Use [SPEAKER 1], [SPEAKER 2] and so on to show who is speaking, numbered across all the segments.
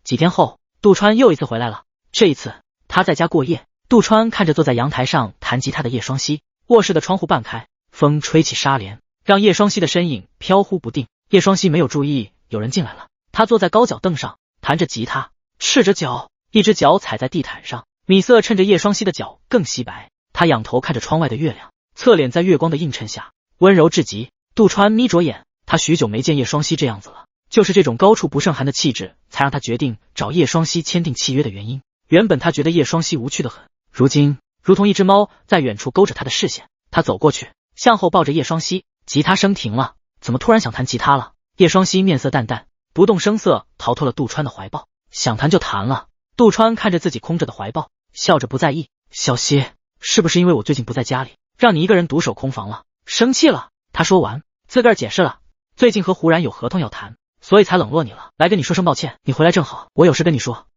[SPEAKER 1] 几天后，杜川又一次回来了，这一次他在家过夜。杜川看着坐在阳台上弹吉他的叶双希，卧室的窗户半开，风吹起纱帘，让叶双希的身影飘忽不定。叶双希没有注意有人进来了，他坐在高脚凳上弹着吉他，赤着脚，一只脚踩在地毯上，米色趁着叶双希的脚更皙白。他仰头看着窗外的月亮，侧脸在月光的映衬下温柔至极。杜川眯着眼，他许久没见叶双希这样子了，就是这种高处不胜寒的气质，才让他决定找叶双希签订契约的原因。原本他觉得叶双希无趣的很，如今如同一只猫在远处勾着他的视线。他走过去，向后抱着叶双希，吉他声停了，怎么突然想弹吉他了？叶双希面色淡淡，不动声色逃脱了杜川的怀抱，想弹就弹了。杜川看着自己空着的怀抱，笑着不在意。小希，是不是因为我最近不在家里，让你一个人独守空房了？生气了？他说完，自个儿解释了，最近和胡然有合同要谈，所以才冷落你了，来跟你说声抱歉，你回来正好，我有事跟你说。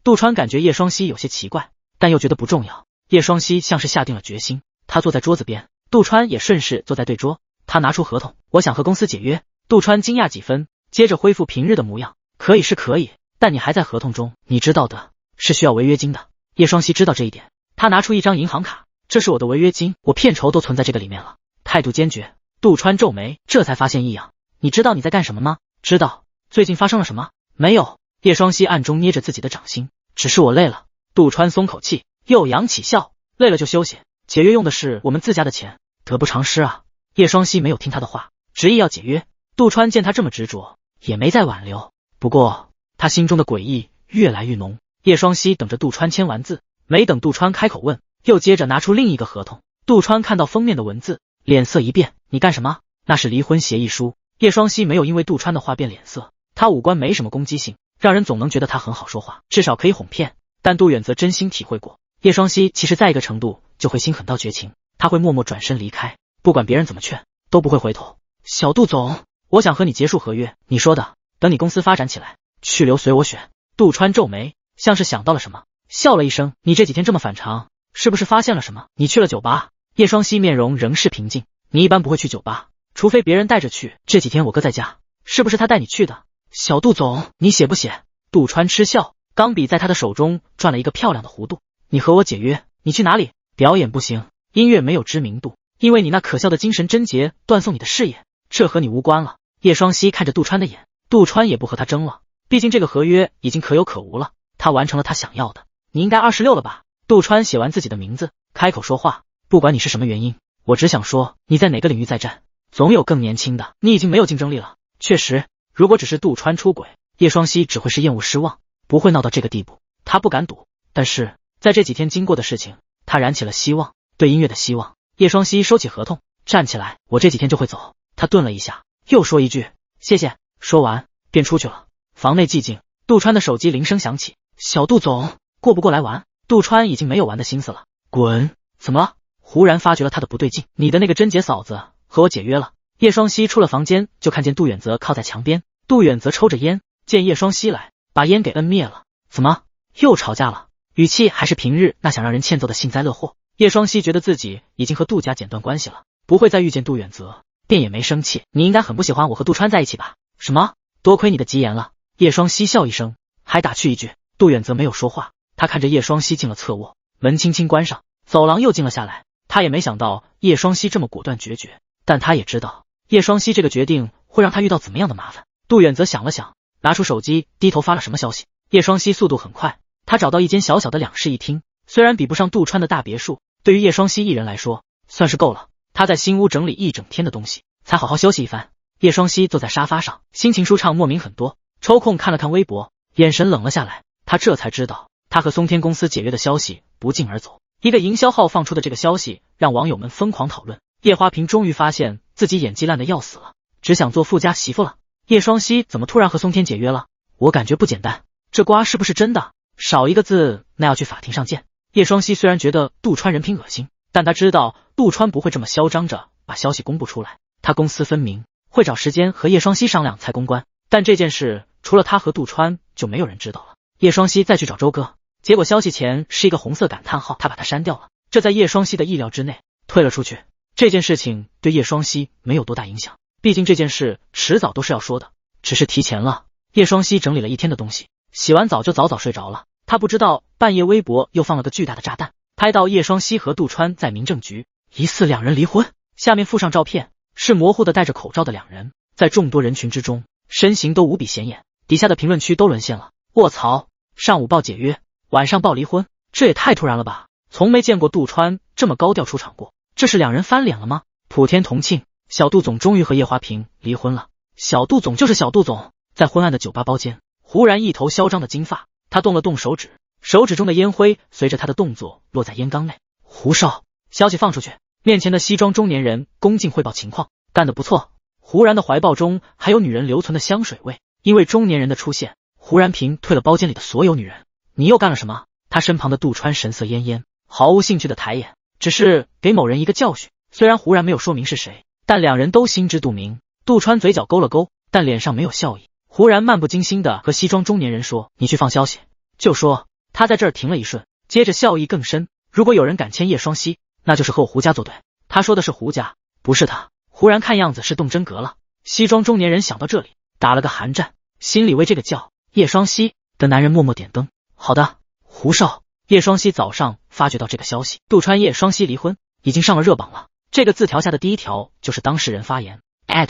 [SPEAKER 1] 杜川感觉叶双希有些奇怪，但又觉得不重要。叶双希像是下定了决心，他坐在桌子边，杜川也顺势坐在对桌。他拿出合同，我想和公司解约。杜川惊讶几分，接着恢复平日的模样，可以是可以，但你还在合同中，你知道的，是需要违约金的。叶双希知道这一点，他拿出一张银行卡，这是我的违约金，我片酬都存在这个里面了。态度坚决。杜川皱眉，这才发现异样。你知道你在干什么吗？知道。最近发生了什么？没有。叶双希暗中捏着自己的掌心，只是我累了。杜川松口气，又扬起笑，累了就休息，解约用的是我们自家的钱，得不偿失啊。叶双希没有听他的话，执意要解约。杜川见他这么执着，也没再挽留。不过他心中的诡异越来越浓。叶双希等着杜川签完字，没等杜川开口问，又接着拿出另一个合同。杜川看到封面的文字，脸色一变，你干什么？那是离婚协议书。叶双希没有因为杜川的话变脸色，他五官没什么攻击性，让人总能觉得他很好说话，至少可以哄骗。但杜远则真心体会过，叶双希其实在一个程度就会心狠到绝情，他会默默转身离开，不管别人怎么劝，都不会回头。小杜总，我想和你结束合约，你说的，等你公司发展起来，去留随我选。杜川皱眉，像是想到了什么，笑了一声，你这几天这么反常，是不是发现了什么？你去了酒吧？叶双希面容仍是平静，你一般不会去酒吧，除非别人带着去，这几天我哥在家，是不是他带你去的？小杜总，你写不写？杜川嗤笑，钢笔在他的手中转了一个漂亮的弧度。你和我解约，你去哪里？表演不行，音乐没有知名度，因为你那可笑的精神贞洁断送你的事业，这和你无关了。叶双希看着杜川的眼，杜川也不和他争了，毕竟这个合约已经可有可无了，他完成了他想要的。你应该26了吧？杜川写完自己的名字，开口说话，不管你是什么原因，我只想说你在哪个领域再战，总有更年轻的，你已经没有竞争力了。确实，如果只是杜川出轨，叶双希只会是厌恶失望，不会闹到这个地步，他不敢赌。但是在这几天经过的事情，他燃起了希望，对音乐的希望。叶双希收起合同，站起来，我这几天就会走。他顿了一下，又说一句谢谢，说完便出去了。房内寂静，杜川的手机铃声响起，小杜总，过不过来玩？杜川已经没有玩的心思了，滚！怎么了？忽然发觉了他的不对劲，你的那个贞洁嫂子和我解约了。叶双希出了房间，就看见杜远泽靠在墙边，杜远泽抽着烟，见叶双希来，把烟给摁灭了。怎么又吵架了？语气还是平日那想让人欠揍的幸灾乐祸。叶双希觉得自己已经和杜家剪断关系了，不会再遇见杜远泽，便也没生气。你应该很不喜欢我和杜川在一起吧？什么？多亏你的吉言了。叶双希笑一声，还打趣一句。杜远泽没有说话，他看着叶双希进了侧卧，门轻轻关上，走廊又静了下来。他也没想到叶双希这么果断决绝，但他也知道叶双希这个决定会让他遇到怎么样的麻烦。杜远泽想了想，拿出手机低头发了什么消息。叶双希速度很快，他找到一间小小的两室一厅，虽然比不上杜川的大别墅，对于叶双希一人来说算是够了。他在新屋整理一整天的东西，才好好休息一番。叶双希坐在沙发上，心情舒畅莫名很多，抽空看了看微博，眼神冷了下来。他这才知道他和松天公司解约的消息不胫而走，一个营销号放出的这个消息让网友们疯狂讨论。叶花萍终于发现自己演技烂得要死了，只想做富家媳妇了。叶双希怎么突然和松天解约了？我感觉不简单，这瓜是不是真的？少一个字，那要去法庭上见。叶双希虽然觉得杜川人品恶心，但他知道杜川不会这么嚣张着把消息公布出来，他公私分明，会找时间和叶双希商量才公关。但这件事除了他和杜川就没有人知道了。叶双希再去找周哥，结果消息前是一个红色感叹号，他把它删掉了，这在叶双希的意料之内，退了出去。这件事情对叶双希没有多大影响，毕竟这件事迟早都是要说的，只是提前了。叶双希整理了一天的东西，洗完澡就早早睡着了。他不知道半夜微博又放了个巨大的炸弹，拍到叶双熙和杜川在民政局，疑似两人离婚。下面附上照片，是模糊的戴着口罩的两人，在众多人群之中，身形都无比显眼。底下的评论区都沦陷了，卧槽，上午报解约，晚上报离婚，这也太突然了吧，从没见过杜川这么高调出场过，这是两人翻脸了吗？普天同庆，小杜总终于和叶华平离婚了。小杜总就是小杜总，在昏暗的酒吧包间，忽然一头嚣张的金发，他动了动手指，手指中的烟灰随着他的动作落在烟缸内。胡少，消息放出去。面前的西装中年人恭敬汇报情况，干得不错。胡然的怀抱中还有女人留存的香水味，因为中年人的出现，胡然平退了包间里的所有女人。你又干了什么？他身旁的杜川神色恹恹，毫无兴趣的抬眼，只是给某人一个教训。虽然胡然没有说明是谁，但两人都心知肚明。杜川嘴角勾了勾，但脸上没有笑意。胡然漫不经心的和西装中年人说：“你去放消息。”就说他在这儿停了一瞬，接着笑意更深：“如果有人敢签叶双熙，那就是和我胡家作对。”他说的是胡家，不是他。胡然看样子是动真格了。西装中年人想到这里，打了个寒战，心里为这个叫叶双熙的男人默默点灯。好的，胡少。叶双熙早上发觉到这个消息，杜川叶双熙离婚已经上了热榜了。这个字条下的第一条就是当事人发言，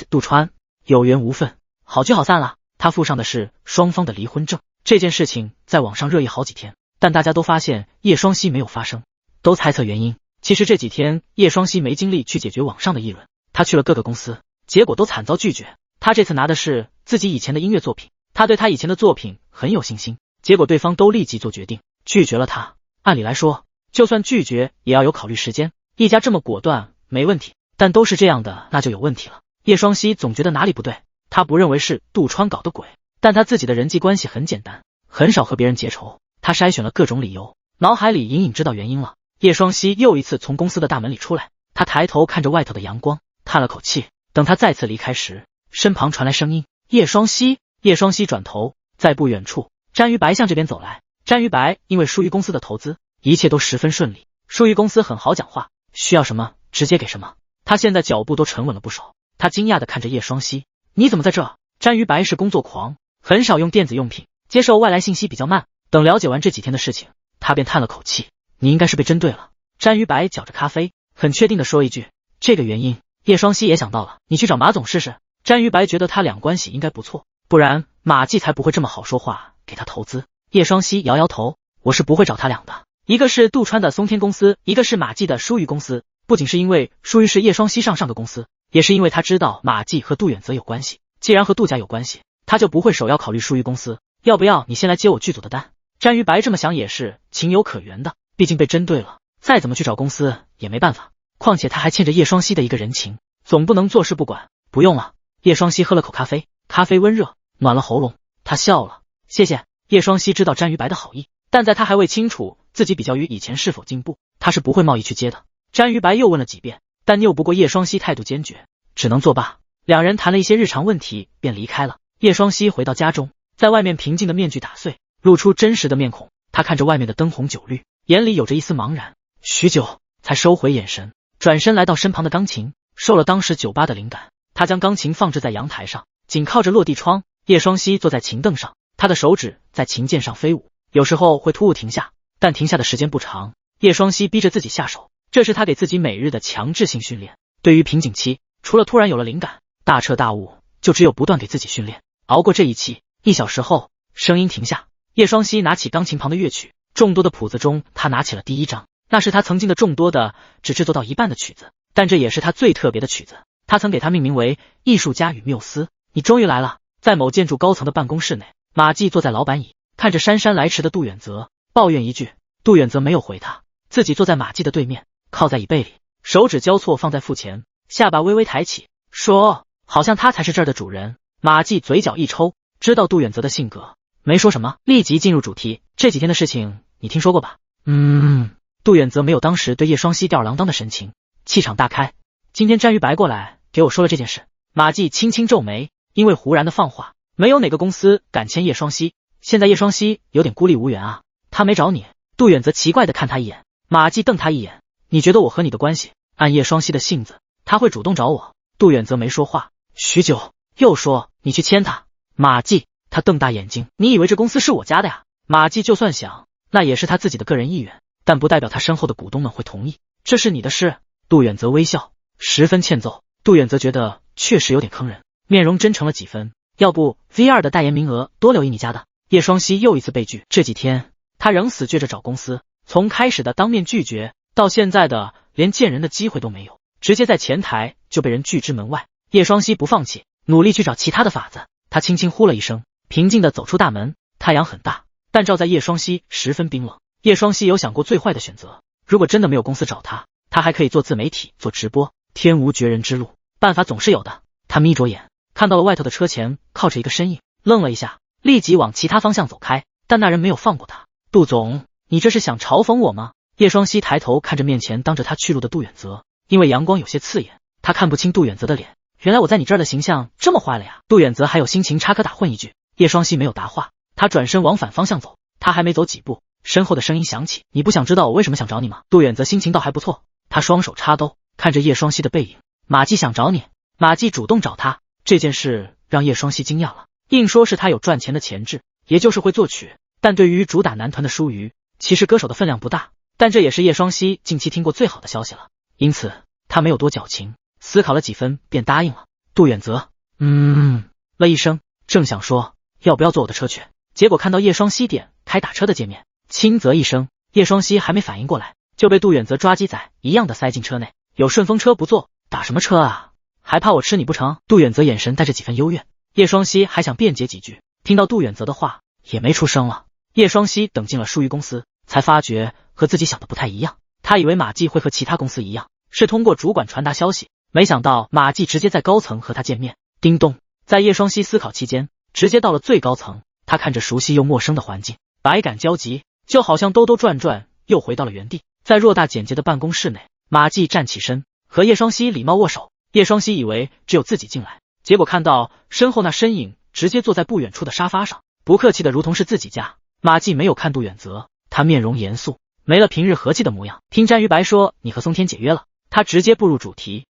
[SPEAKER 1] 杜川有缘无分，好聚好散了。他附上的是双方的离婚证。这件事情在网上热议好几天，但大家都发现叶双熙没有发声，都猜测原因。其实这几天叶双熙没精力去解决网上的议论，他去了各个公司，结果都惨遭拒绝。他这次拿的是自己以前的音乐作品，他对他以前的作品很有信心，结果对方都立即做决定拒绝了他。按理来说，就算拒绝也要有考虑时间，一家这么果断没问题，但都是这样的那就有问题了。叶双熙总觉得哪里不对，他不认为是杜川搞的鬼，但他自己的人际关系很简单，很少和别人结仇。他筛选了各种理由，脑海里隐隐知道原因了。叶双熙又一次从公司的大门里出来，他抬头看着外头的阳光，叹了口气。等他再次离开时，身旁传来声音：“叶双熙。”叶双熙转头，在不远处，詹于白向这边走来。詹于白因为疏于公司的投资，一切都十分顺利。疏于公司很好讲话，需要什么直接给什么。他现在脚步都沉稳了不少。他惊讶地看着叶双熙：“你怎么在这？”詹于白是工作狂，很少用电子用品，接受外来信息比较慢。等了解完这几天的事情，他便叹了口气：“你应该是被针对了。”詹于白搅着咖啡，很确定地说一句：“这个原因。”叶双熙也想到了：“你去找马总试试。”詹于白觉得他俩关系应该不错，不然马季才不会这么好说话给他投资。叶双熙摇摇头：“我是不会找他俩的，一个是杜川的松天公司，一个是马季的疏于公司。不仅是因为疏于是叶双熙上个公司，也是因为他知道马季和杜远泽有关系。既然和杜家有关系，他就不会首要考虑疏于公司。要不要你先来接我剧组的单？”詹于白这么想也是情有可原的，毕竟被针对了，再怎么去找公司也没办法。况且他还欠着叶双熙的一个人情，总不能坐视不管。不用了。叶双熙喝了口咖啡，咖啡温热，暖了喉咙。他笑了：“谢谢。”叶双熙知道詹于白的好意，但在他还未清楚自己比较于以前是否进步，他是不会贸易去接的。詹于白又问了几遍，但拗不过叶双熙态度坚决，只能作罢。两人谈了一些日常问题便离开了。叶双熙回到家中，在外面平静的面具打碎，露出真实的面孔。他看着外面的灯红酒绿，眼里有着一丝茫然，许久才收回眼神，转身来到身旁的钢琴，受了当时酒吧的灵感，他将钢琴放置在阳台上，紧靠着落地窗。叶双熙坐在琴凳上，他的手指在琴键上飞舞，有时候会突兀停下，但停下的时间不长。叶双熙逼着自己下手，这是他给自己每日的强制性训练。对于瓶颈期，除了突然有了灵感，大彻大悟，就只有不断给自己训练。熬过这一期，1小时后，声音停下。叶双熙拿起钢琴旁的乐曲，众多的谱子中，他拿起了第一张，那是他曾经的众多的只制作到一半的曲子，但这也是他最特别的曲子。他曾给他命名为《艺术家与缪斯》。你终于来了。在某建筑高层的办公室内，马季坐在老板椅，看着姗姗来迟的杜远泽，抱怨一句。杜远泽没有回他，自己坐在马季的对面，靠在椅背里，手指交错放在腹前，下巴微微抬起，说：“好像他才是这儿的主人。”马季嘴角一抽，知道杜远泽的性格，没说什么，立即进入主题。这几天的事情你听说过吧？杜远泽没有当时对叶双熙吊儿郎当的神情，气场大开。今天詹于白过来给我说了这件事。马季轻轻皱眉，因为胡然的放话，没有哪个公司敢签叶双熙。现在叶双熙有点孤立无援啊。他没找你？杜远泽奇怪地看他一眼。马季瞪他一眼，你觉得我和你的关系，按叶双熙的性子，他会主动找我？杜远泽没说话，许久又说：“你去签他。”马季，他瞪大眼睛，你以为这公司是我家的呀？马季就算想，那也是他自己的个人意愿，但不代表他身后的股东们会同意。这是你的事。杜远泽微笑，十分欠揍。杜远泽觉得确实有点坑人，面容真诚了几分。要不 V2 的代言名额多留一你家的。叶双熙又一次被拒。这几天他仍死倔着找公司，从开始的当面拒绝，到现在的连见人的机会都没有，直接在前台就被人拒之门外。叶双熙不放弃，努力去找其他的法子。他轻轻呼了一声，平静地走出大门。太阳很大，但照在叶双熙十分冰冷。叶双熙有想过最坏的选择，如果真的没有公司找他，他还可以做自媒体，做直播，天无绝人之路，办法总是有的。他眯着眼，看到了外头的车前靠着一个身影，愣了一下，立即往其他方向走开，但那人没有放过他。杜总，你这是想嘲讽我吗？叶双熙抬头看着面前当着他去路的杜远泽，因为阳光有些刺眼，他看不清杜远泽的脸。原来我在你这儿的形象这么坏了呀？杜远泽还有心情插科打诨一句。叶双熙没有答话，他转身往反方向走。他还没走几步，身后的声音响起，你不想知道我为什么想找你吗？杜远泽心情倒还不错，他双手插兜，看着叶双熙的背影。马季想找你。马季主动找他，这件事让叶双熙惊讶了。硬说是他有赚钱的潜质，也就是会作曲，但对于主打男团的舒瑜，其实歌手的分量不大。但这也是叶双熙近期听过最好的消息了，因此他没有多矫情，思考了几分便答应了。杜远泽了一声，正想说要不要坐我的车去，结果看到叶双熙点开打车的界面，轻啧一声，叶双熙还没反应过来，就被杜远泽抓鸡仔一样的塞进车内。有顺风车不坐，打什么车啊？还怕我吃你不成？杜远泽眼神带着几分幽怨。叶双熙还想辩解几句，听到杜远泽的话也没出声了。叶双熙等进了舒瑜公司，才发觉和自己想的不太一样。他以为马季会和其他公司一样，是通过主管传达消息，没想到马季直接在高层和他见面。叮咚，在叶双熙思考期间，直接到了最高层。他看着熟悉又陌生的环境，百感交集，就好像兜兜转转又回到了原地。在偌大简洁的办公室内，马季站起身和叶双熙礼貌握手。叶双熙以为只有自己进来，结果看到身后那身影直接坐在不远处的沙发上，不客气的如同是自己家。马季没有看杜远泽，他面容严肃，没了平日和气的模样。听詹于白说你和松天解约了，他直接步入主题。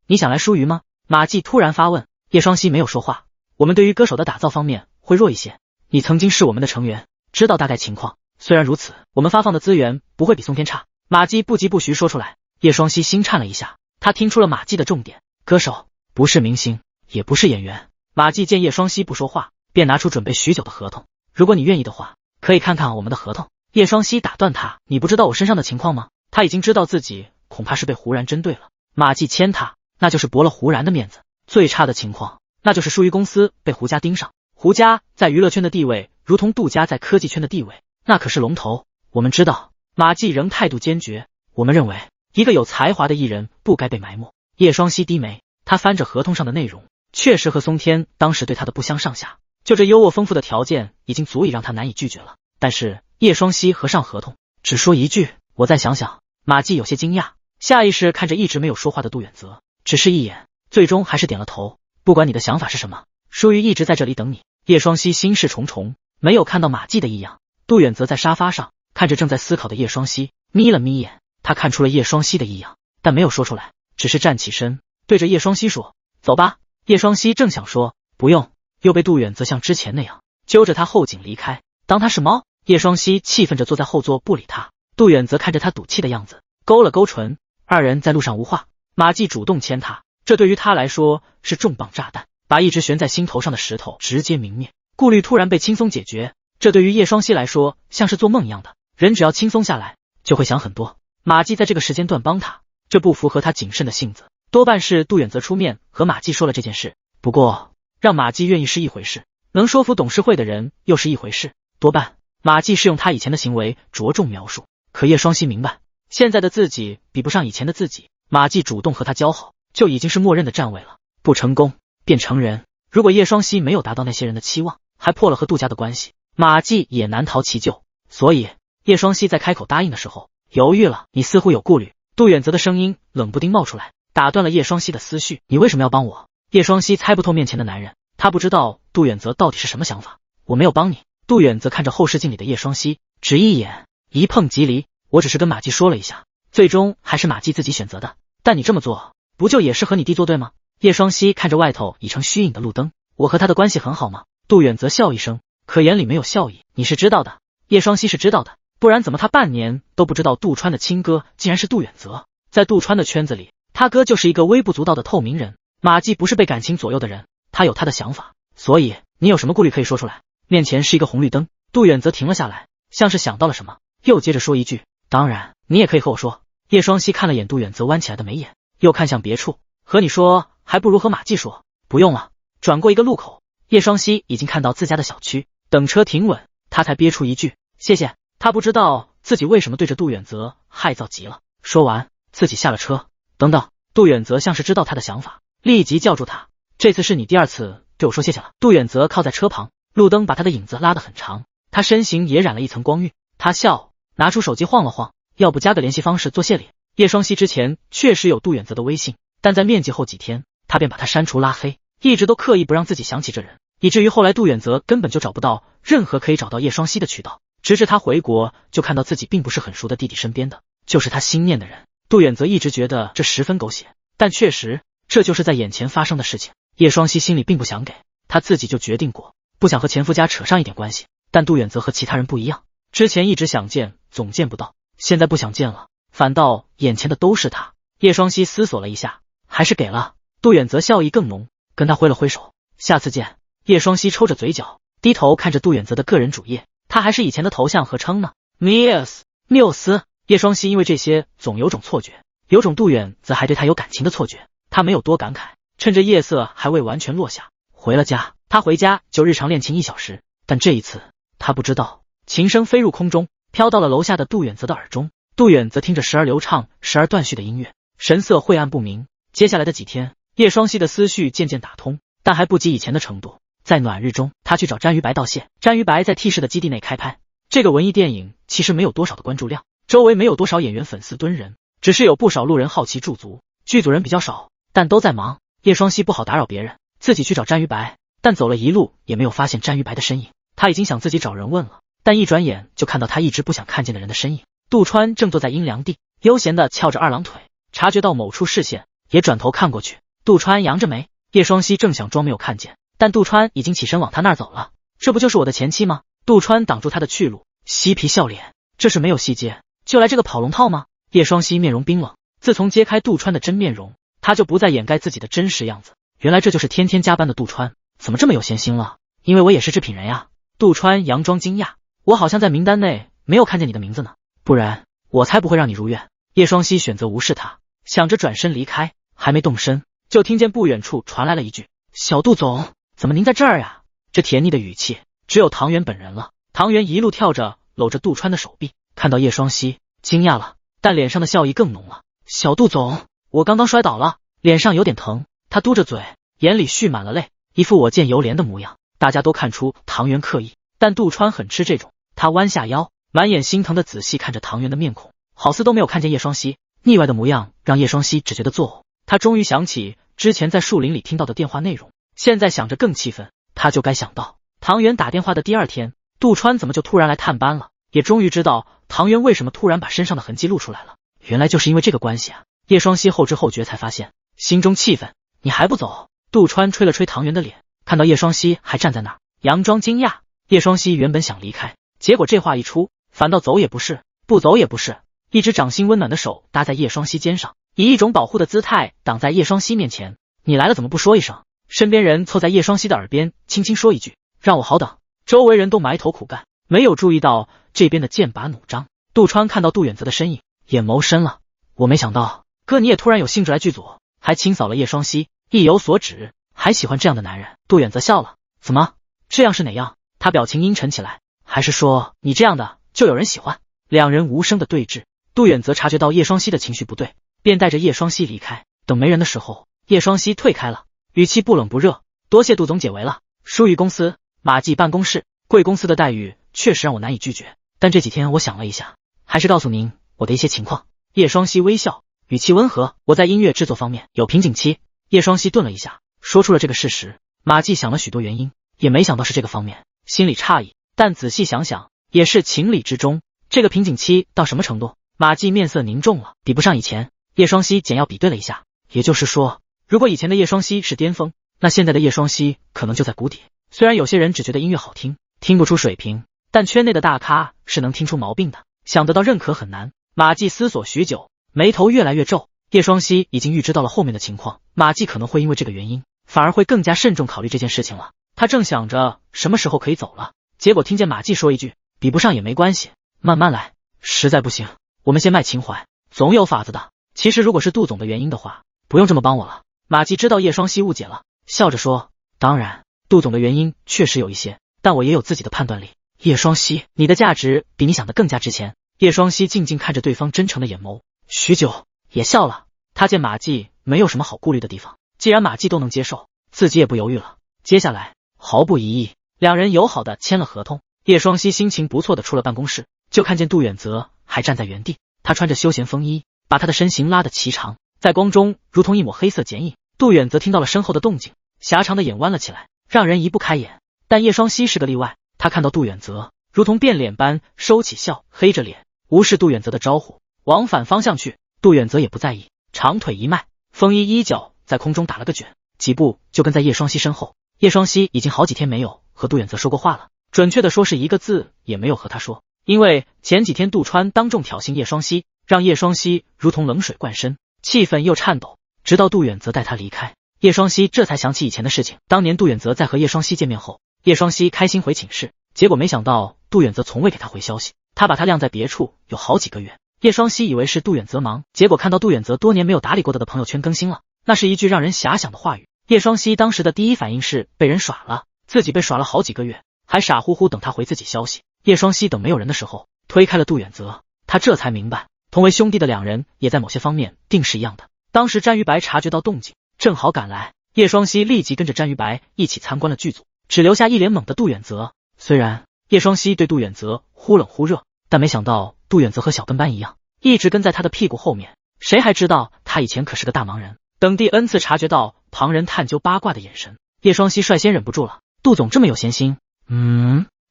[SPEAKER 1] 你想来舒瑜吗？马季突然发问。叶双熙没有说话。我们对于歌手的打造方面会弱一些，你曾经是我们的成员，知道大概情况。虽然如此，我们发放的资源不会比松天差。马季不疾不徐说出来。叶双熙心颤了一下，他听出了马季的重点，歌手不是明星，也不是演员。马季见叶双熙不说话，便拿出准备许久的合同。如果你愿意的话，可以看看我们的合同。叶双熙打断他，你不知道我身上的情况吗？他已经知道自己恐怕是被胡然针对了。马季签他，那就是驳了胡然的面子。最差的情况，那就是舒瑜公司被胡家盯上。胡家在娱乐圈的地位，如同杜家在科技圈的地位，那可是龙头。我们知道。马季仍态度坚决，我们认为一个有才华的艺人不该被埋没。叶双熙低眉，他翻着合同上的内容，确实和松天当时对他的不相上下，就这优渥丰富的条件已经足以让他难以拒绝了。但是叶双熙合上合同，只说一句我再想想。马季有些惊讶，下意识看着一直没有说话的杜远泽，只是一眼，最终还是点了头。不管你的想法是什么，舒瑜一直在这里等你。叶双熙心事重重，没有看到马季的异样。杜远泽在沙发上看着正在思考的叶双熙，眯了眯眼，他看出了叶双熙的异样，但没有说出来，只是站起身对着叶双熙说走吧。叶双熙正想说不用，又被杜远泽像之前那样揪着他后颈离开。当他是猫？叶双熙气愤着坐在后座不理他。杜远泽看着他赌气的样子，勾了勾唇。二人在路上无话。马季主动牵他，这对于他来说是重磅炸弹，把一直悬在心头上的石头直接泯灭。顾虑突然被轻松解决，这对于叶双熙来说像是做梦一样的。人只要轻松下来，就会想很多。马季在这个时间段帮他，这不符合他谨慎的性子，多半是杜远泽出面和马季说了这件事。不过让马季愿意是一回事，能说服董事会的人又是一回事。多半马季是用他以前的行为着重描述，可叶双熙明白，现在的自己比不上以前的自己。马季主动和他交好，就已经是默认的站位了。不成功便成人。如果叶双熙没有达到那些人的期望，还破了和杜家的关系，马季也难逃其咎。所以叶双熙在开口答应的时候犹豫了。你似乎有顾虑。杜远泽的声音冷不丁冒出来，打断了叶双熙的思绪。你为什么要帮我？叶双熙猜不透面前的男人，他不知道杜远泽到底是什么想法。我没有帮你。杜远泽看着后视镜里的叶双熙，只一眼，一碰即离。我只是跟马季说了一下，最终还是马季自己选择的。但你这么做，不就也是和你弟作对吗？叶双熙看着外头已成虚影的路灯，我和他的关系很好吗？杜远泽笑一声，可眼里没有笑意。你是知道的，叶双熙是知道的，不然怎么他半年都不知道杜川的亲哥竟然是杜远泽？在杜川的圈子里，他哥就是一个微不足道的透明人。马季不是被感情左右的人，他有他的想法，所以你有什么顾虑可以说出来。面前是一个红绿灯，杜远泽停了下来，像是想到了什么，又接着说一句，当然你也可以和我说。叶双熙看了眼杜远泽弯起来的眉眼，又看向别处，和你说还不如和马季说。不用了。转过一个路口，叶双熙已经看到自家的小区，等车停稳，他才憋出一句谢谢。他不知道自己为什么对着杜远泽害臊极了。说完自己下了车。等等，杜远泽像是知道他的想法，立即叫住他，这次是你第二次对我说谢谢了。杜远泽靠在车旁，路灯把他的影子拉得很长，他身形也染了一层光晕。他笑，拿出手机晃了晃，要不加个联系方式做谢礼。叶双熙之前确实有杜远泽的微信，但在面基后几天，他便把他删除拉黑，一直都刻意不让自己想起这人，以至于后来杜远泽根本就找不到任何可以找到叶双熙的渠道。直至他回国，就看到自己并不是很熟的弟弟身边的就是他心念的人。杜远泽一直觉得这十分狗血，但确实这就是在眼前发生的事情。叶双熙心里并不想给，他自己就决定过不想和前夫家扯上一点关系。但杜远泽和其他人不一样，之前一直想见总见不到，现在不想见了，反倒眼前的都是他。叶双熙思索了一下，还是给了。杜远泽笑意更浓，跟他挥了挥手，下次见。叶双熙抽着嘴角，低头看着杜远泽的个人主页，他还是以前的头像和称呢，缪斯。叶双熙因为这些总有种错觉，有种杜远泽还对他有感情的错觉。他没有多感慨，趁着夜色还未完全落下，回了家。他回家就日常练琴1小时，但这一次他不知道，琴声飞入空中，飘到了楼下的杜远泽的耳中。杜远泽听着时而流畅时而断续的音乐，神色晦暗不明。接下来的几天，叶双熙的思绪渐渐打通，但还不及以前的程度。在暖日中，他去找詹于白道谢。詹于白在 T 市的基地内开拍，这个文艺电影其实没有多少的关注量，周围没有多少演员粉丝蹲人，只是有不少路人好奇驻足。剧组人比较少，但都在忙。叶双熙不好打扰别人，自己去找詹于白，但走了一路也没有发现詹于白的身影。他已经想自己找人问了，但一转眼就看到他一直不想看见的人的身影。杜川正坐在阴凉地，悠闲地翘着二郎腿，察觉到某处视线，也转头看过去。杜川扬着眉，叶双熙正想装没有看见，但杜川已经起身往他那儿走了。这不就是我的前妻吗？杜川挡住他的去路，嬉皮笑脸，这是没有细节就来这个跑龙套吗？叶双熙面容冰冷，自从揭开杜川的真面容，他就不再掩盖自己的真实样子。原来这就是天天加班的杜川，怎么这么有闲心了？因为我也是制品人呀。杜川佯装惊讶，我好像在名单内没有看见你的名字呢，不然我才不会让你如愿。叶双熙选择无视他，想着转身离开，还没动身，就听见不远处传来了一句，小杜总，怎么您在这儿呀？这甜腻的语气只有唐元本人了。唐元一路跳着搂着杜川的手臂，看到叶双熙惊讶了，但脸上的笑意更浓了。小杜总，我刚刚摔倒了，脸上有点疼。他嘟着嘴，眼里蓄满了泪，一副我见犹怜的模样。大家都看出唐元刻意，但杜川很吃这种。他弯下腰，满眼心疼的仔细看着唐元的面孔，好似都没有看见叶双熙。腻歪的模样让叶双熙只觉得作呕。他终于想起之前在树林里听到的电话内容，现在想着更气愤。他就该想到唐元打电话的第二天，杜川怎么就突然来探班了，也终于知道唐元为什么突然把身上的痕迹露出来了。原来就是因为这个关系啊！叶双熙后知后觉才发现，心中气愤。你还不走？杜川吹了吹唐元的脸，看到叶双熙还站在那儿，佯装惊讶。叶双熙原本想离开，结果这话一出，反倒走也不是，不走也不是。一只掌心温暖的手搭在叶双熙肩上，以一种保护的姿态挡在叶双熙面前。你来了怎么不说一声？身边人凑在叶双熙的耳边轻轻说一句，让我好等。周围人都埋头苦干，没有注意到这边的剑拔弩张。杜川看到杜远泽的身影，眼眸深了。我没想到哥你也突然有兴致来剧组，还清扫了叶双熙，意有所指，还喜欢这样的男人。杜远泽笑了，怎么这样是哪样？他表情阴沉起来，还是说你这样的就有人喜欢？两人无声的对峙，杜远泽察觉到叶双熙的情绪不对，便带着叶双熙离开。等没人的时候，叶双熙退开了，语气不冷不热，多谢杜总解围了。疏于公司，马季办公室，贵公司的待遇确实让我难以拒绝，但这几天我想了一下，还是告诉您我的一些情况。叶双熙微笑，语气温和，我在音乐制作方面有瓶颈期。叶双熙顿了一下，说出了这个事实。马季想了许多原因，也没想到是这个方面，心里诧异，但仔细想想也是情理之中。这个瓶颈期到什么程度？马季面色凝重了，比不上以前。叶双熙简要比对了一下，也就是说，如果以前的叶双熙是巅峰，那现在的叶双熙可能就在谷底。虽然有些人只觉得音乐好听，听不出水平，但圈内的大咖是能听出毛病的，想得到认可很难。马季思索许久，眉头越来越皱。叶双熙已经预知到了后面的情况，马季可能会因为这个原因，反而会更加慎重考虑这件事情了。他正想着什么时候可以走了，结果听见马季说一句：“比不上也没关系，慢慢来，实在不行，我们先卖情怀，总有法子的。”其实如果是杜总的原因的话，不用这么帮我了。马季知道叶双熙误解了，笑着说：“当然，杜总的原因确实有一些，但我也有自己的判断力。叶双熙，你的价值比你想的更加值钱。”叶双熙静静看着对方真诚的眼眸，许久也笑了。他见马季没有什么好顾虑的地方，既然马季都能接受，自己也不犹豫了。接下来毫不疑义，两人友好的签了合同。叶双熙心情不错的出了办公室，就看见杜远泽还站在原地。他穿着休闲风衣，把他的身形拉得颀长，在光中如同一抹黑色剪影。杜远泽听到了身后的动静，狭长的眼弯了起来，让人移不开眼。但叶双熙是个例外，他看到杜远泽如同变脸般收起笑，黑着脸无视杜远泽的招呼，往反方向去。杜远泽也不在意，长腿一迈，风衣衣角在空中打了个卷，几步就跟在叶双熙身后。叶双熙已经好几天没有和杜远泽说过话了，准确的说是一个字也没有和他说，因为前几天杜川当众挑衅叶双熙，让叶双熙如同冷水灌身，气愤又颤抖。直到杜远泽带他离开，叶双熙这才想起以前的事情。当年杜远泽在和叶双熙见面后，叶双熙开心回寝室，结果没想到杜远泽从未给他回消息，他把他晾在别处有好几个月。叶双熙以为是杜远泽忙，结果看到杜远泽多年没有打理过的朋友圈更新了，那是一句让人遐想的话语。叶双熙当时的第一反应是被人耍了，自己被耍了好几个月，还傻乎乎等他回自己消息。叶双熙等没有人的时候推开了杜远泽，他这才明白，同为兄弟的两人也在某些方面定是一样的。当时詹于白察觉到动静，正好赶来，叶双熙立即跟着詹于白一起参观了剧组，只留下一脸懵的杜远泽。虽然叶双熙对杜远泽忽冷忽热，但没想到杜远泽和小跟班一样，一直跟在他的屁股后面。谁还知道他以前可是个大忙人。等第 N 次察觉到旁人探究八卦的眼神，叶双熙率先忍不住了：“杜总这么有闲心。”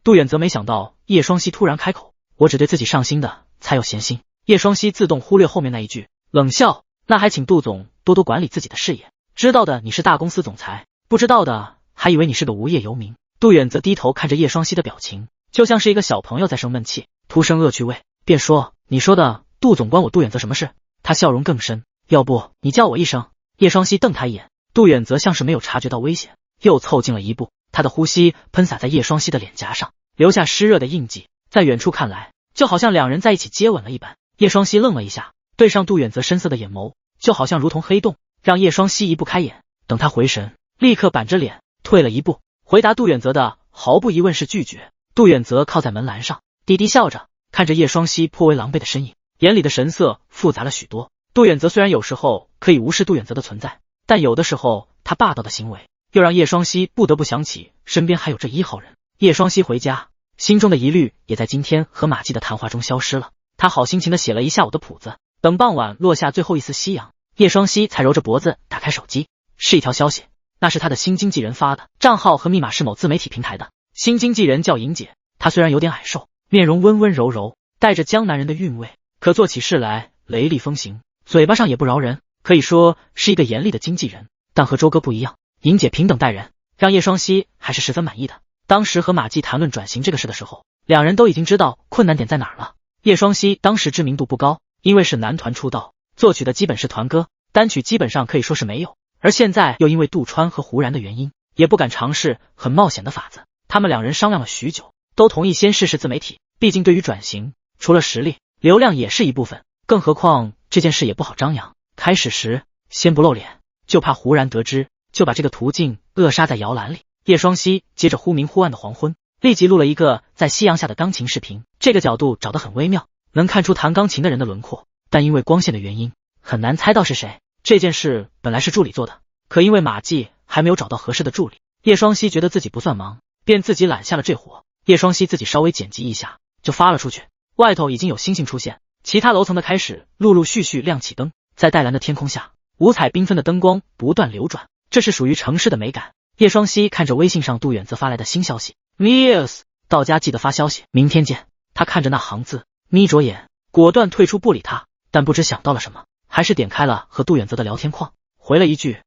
[SPEAKER 1] 杜远泽没想到叶双熙突然开口：“我只对自己上心的才有闲心。”叶双熙自动忽略后面那一句，冷笑：“那还请杜总多多管理自己的事业。知道的你是大公司总裁，不知道的还以为你是个无业游民。”杜远泽低头看着叶双熙的表情，就像是一个小朋友在生闷气，徒生恶趣味，便说：“你说的杜总关我杜远泽什么事？”他笑容更深：“要不你叫我一声。”叶双熙瞪他一眼，杜远泽像是没有察觉到危险，又凑近了一步，他的呼吸喷洒在叶双熙的脸颊上，留下湿热的印记，在远处看来就好像两人在一起接吻了一般。叶双熙愣了一下，对上杜远泽深色的眼眸，就好像如同黑洞，让叶双熙移不开眼。等他回神，立刻板着脸退了一步。回答杜远泽的毫不疑问是拒绝。杜远泽靠在门栏上，低低笑着看着叶双熙颇为狼狈的身影，眼里的神色复杂了许多。杜远泽虽然有时候可以无视杜远泽的存在，但有的时候他霸道的行为又让叶双熙不得不想起身边还有这一号人。叶双熙回家，心中的疑虑也在今天和马季的谈话中消失了。他好心情的写了一下午的谱子，等傍晚落下最后一丝夕阳，叶双熙才揉着脖子打开手机，是一条消息，那是他的新经纪人发的，账号和密码是某自媒体平台的。新经纪人叫莹姐，她虽然有点矮瘦，面容温温柔柔，带着江南人的韵味，可做起事来雷厉风行，嘴巴上也不饶人，可以说是一个严厉的经纪人。但和周哥不一样，莹姐平等待人，让叶双熙还是十分满意的。当时和马季谈论转型这个事的时候，两人都已经知道困难点在哪儿了。叶双熙当时知名度不高，因为是男团出道，作曲的基本是团歌，单曲基本上可以说是没有。而现在又因为杜川和胡然的原因，也不敢尝试很冒险的法子。他们两人商量了许久，都同意先试试自媒体，毕竟对于转型，除了实力，流量也是一部分，更何况这件事也不好张扬。开始时先不露脸，就怕胡然得知，就把这个途径扼杀在摇篮里。叶双熙接着忽明忽暗的黄昏，立即录了一个在夕阳下的钢琴视频，这个角度找得很微妙，能看出弹钢琴的人的轮廓，但因为光线的原因，很难猜到是谁。这件事本来是助理做的，可因为马季还没有找到合适的助理，叶双熙觉得自己不算忙，便自己揽下了这活。叶双熙自己稍微剪辑一下就发了出去，外头已经有星星出现，其他楼层的开始陆陆续续亮起灯，在黛蓝的天空下，五彩缤纷的灯光不断流转，这是属于城市的美感。叶双熙看着微信上杜远泽发来的新消息 Miss 到家记得发消息，明天见。他看着那行字，眯着眼，果断退出不理他，但不知想到了什么，还是点开了和杜远泽的聊天框，回了一句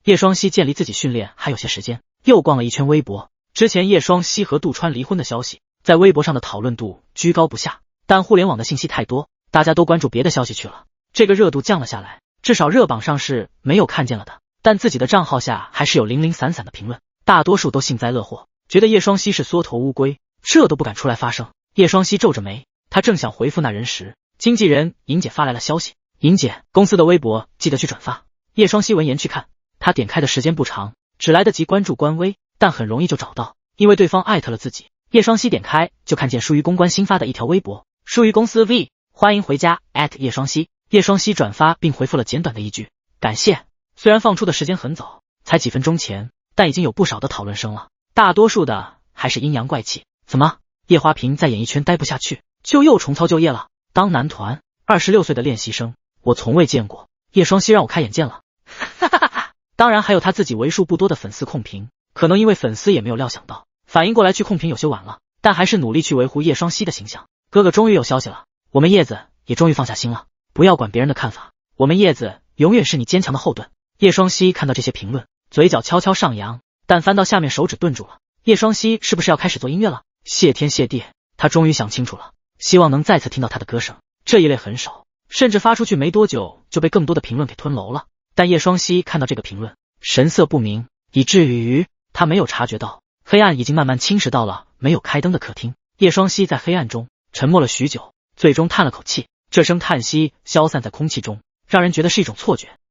[SPEAKER 1] 叶双熙见离自己训练还有些时间，又逛了一圈微博。之前叶双熙和杜川离婚的消息，在微博上的讨论度居高不下，但互联网的信息太多，大家都关注别的消息去了，这个热度降了下来。至少热榜上是没有看见了的，但自己的账号下还是有零零散散的评论，大多数都幸灾乐祸，觉得叶双熙是缩头乌龟，这都不敢出来发声。叶双熙皱着眉，他正想回复那人时，经纪人莹姐发来了消息：莹姐，公司的微博记得去转发。叶双熙闻言去看，他点开的时间不长，只来得及关注官微，但很容易就找到，因为对方艾特了自己。叶双熙点开就看见疏于公关新发的一条微博：疏于公司 V， 欢迎回家叶双熙。叶双熙转发并回复了简短的一句感谢。虽然放出的时间很早，才几分钟前，但已经有不少的讨论声了，大多数的还是阴阳怪气。怎么，叶华平在演艺圈待不下去，就又重操旧业了？当男团26岁的练习生，我从未见过。叶双熙让我开眼界了。哈哈哈哈！当然还有他自己为数不多的粉丝控评，可能因为粉丝也没有料想到，反应过来去控评有些晚了，但还是努力去维护叶双熙的形象。哥哥终于有消息了，我们叶子也终于放下心了，不要管别人的看法，我们叶子永远是你坚强的后盾。叶双熙看到这些评论，嘴角悄悄上扬，但翻到下面手指顿住了。叶双熙是不是要开始做音乐了？谢天谢地，他终于想清楚了，希望能再次听到他的歌声。这一类很少，甚至发出去没多久就被更多的评论给吞楼了。但叶双熙看到这个评论，神色不明，以至于他没有察觉到黑暗已经慢慢侵蚀到了没有开灯的客厅。叶双熙在黑暗中沉默了许久，最终叹了口气，这声叹息消散在空气中，让人觉得是一种错觉。